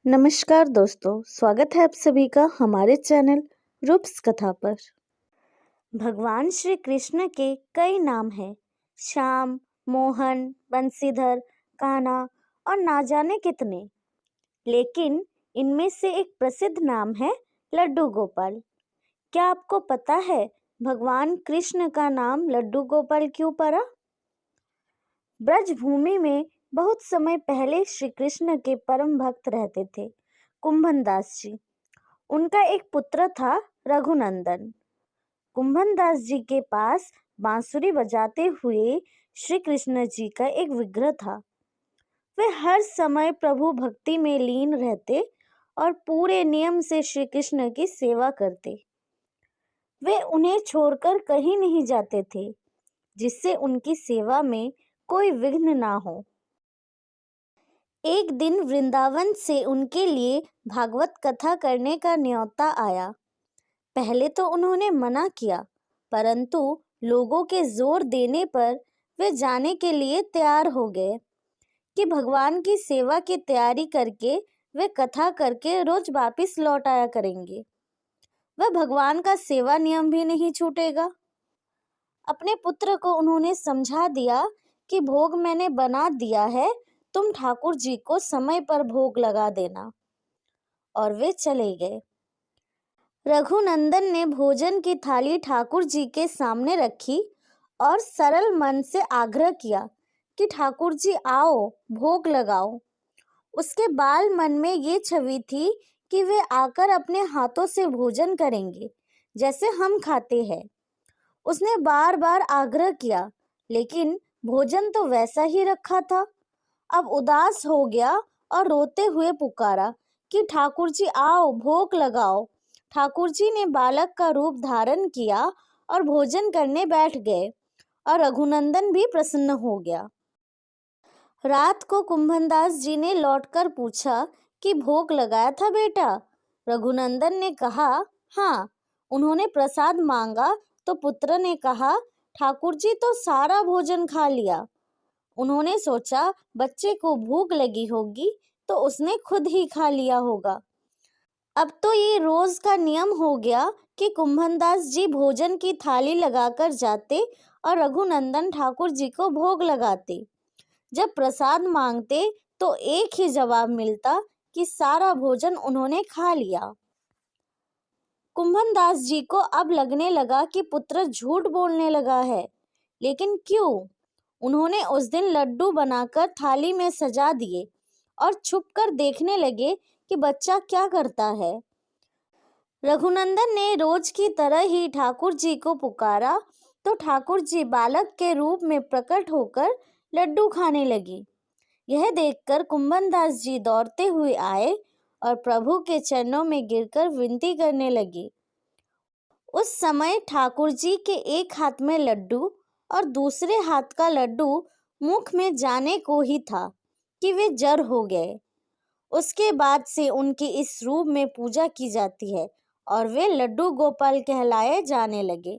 नमस्कार दोस्तों, स्वागत है आप सभी का हमारे चैनल रूप्स कथा पर। भगवान श्री कृष्ण के कई नाम हैं। श्याम, मोहन, बंसीधर, कान्हा और ना जाने कितने। लेकिन इनमें से एक प्रसिद्ध नाम है लड्डू गोपाल। क्या आपको पता है भगवान कृष्ण का नाम लड्डू गोपाल क्यों पड़ा? ब्रज भूमि में बहुत समय पहले श्री कृष्ण के परम भक्त रहते थे, कुंभन दास जी। उनका एक पुत्र था रघुनंदन। कुंभन दास जी के पास बांसुरी बजाते हुए श्री कृष्ण जी का एक विग्रह था। वे हर समय प्रभु भक्ति में लीन रहते और पूरे नियम से श्री कृष्ण की सेवा करते। वे उन्हें छोड़कर कहीं नहीं जाते थे, जिससे उनकी सेवा में कोई विघ्न ना हो। एक दिन वृंदावन से उनके लिए भागवत कथा करने का न्योता आया। पहले तो उन्होंने मना किया, परंतु लोगों के जोर देने पर वे जाने के लिए तैयार हो गए कि भगवान की सेवा की तैयारी करके वे कथा करके रोज वापिस लौट आया करेंगे। वह भगवान का सेवा नियम भी नहीं छूटेगा। अपने पुत्र को उन्होंने समझा दिया कि भोग मैंने बना दिया है, तुम ठाकुर जी को समय पर भोग लगा देना। और वे चले गए। रघुनंदन ने भोजन की थाली ठाकुर जी के सामने रखी और सरल मन से आग्रह किया कि ठाकुर जी आओ, भोग लगाओ। उसके बाल मन में ये छवि थी कि वे आकर अपने हाथों से भोजन करेंगे, जैसे हम खाते हैं। उसने बार बार आग्रह किया, लेकिन भोजन तो वैसा ही रखा था। अब उदास हो गया और रोते हुए पुकारा कि ठाकुर जी आओ, भोग लगाओ। ठाकुर जी ने बालक का रूप धारण किया और भोजन करने बैठ गए और रघुनंदन भी प्रसन्न हो गया। रात को कुंभनदास जी ने लौटकर पूछा कि भोग लगाया था बेटा? रघुनंदन ने कहा हाँ। उन्होंने प्रसाद मांगा तो पुत्र ने कहा ठाकुर जी तो सारा भोजन खा लिया। उन्होंने सोचा बच्चे को भूख लगी होगी तो उसने खुद ही खा लिया होगा। अब तो ये रोज का नियम हो गया कि कुंभनदास जी भोजन की थाली लगाकर जाते और रघुनंदन ठाकुर जी को भोग लगाते। जब प्रसाद मांगते तो एक ही जवाब मिलता कि सारा भोजन उन्होंने खा लिया। कुंभनदास जी को अब लगने लगा कि पुत्र झूठ बोलने लगा है, लेकिन क्यों? उन्होंने उस दिन लड्डू बनाकर थाली में सजा दिए और छुपकर देखने लगे कि बच्चा क्या करता है। रघुनंदन ने रोज की तरह ही ठाकुर जी को पुकारा तो ठाकुर जी बालक के रूप में प्रकट होकर लड्डू खाने लगी। यह देखकर कुंभनदास जी दौड़ते हुए आए और प्रभु के चरणों में गिरकर विनती करने लगे। उस समय ठाकुर जी के एक हाथ में लड्डू और दूसरे हाथ का लड्डू मुख में जाने को ही था कि वे जड़ हो गए। उसके बाद से उनके इस रूप में पूजा की जाती है और वे लड्डू गोपाल कहलाए जाने लगे।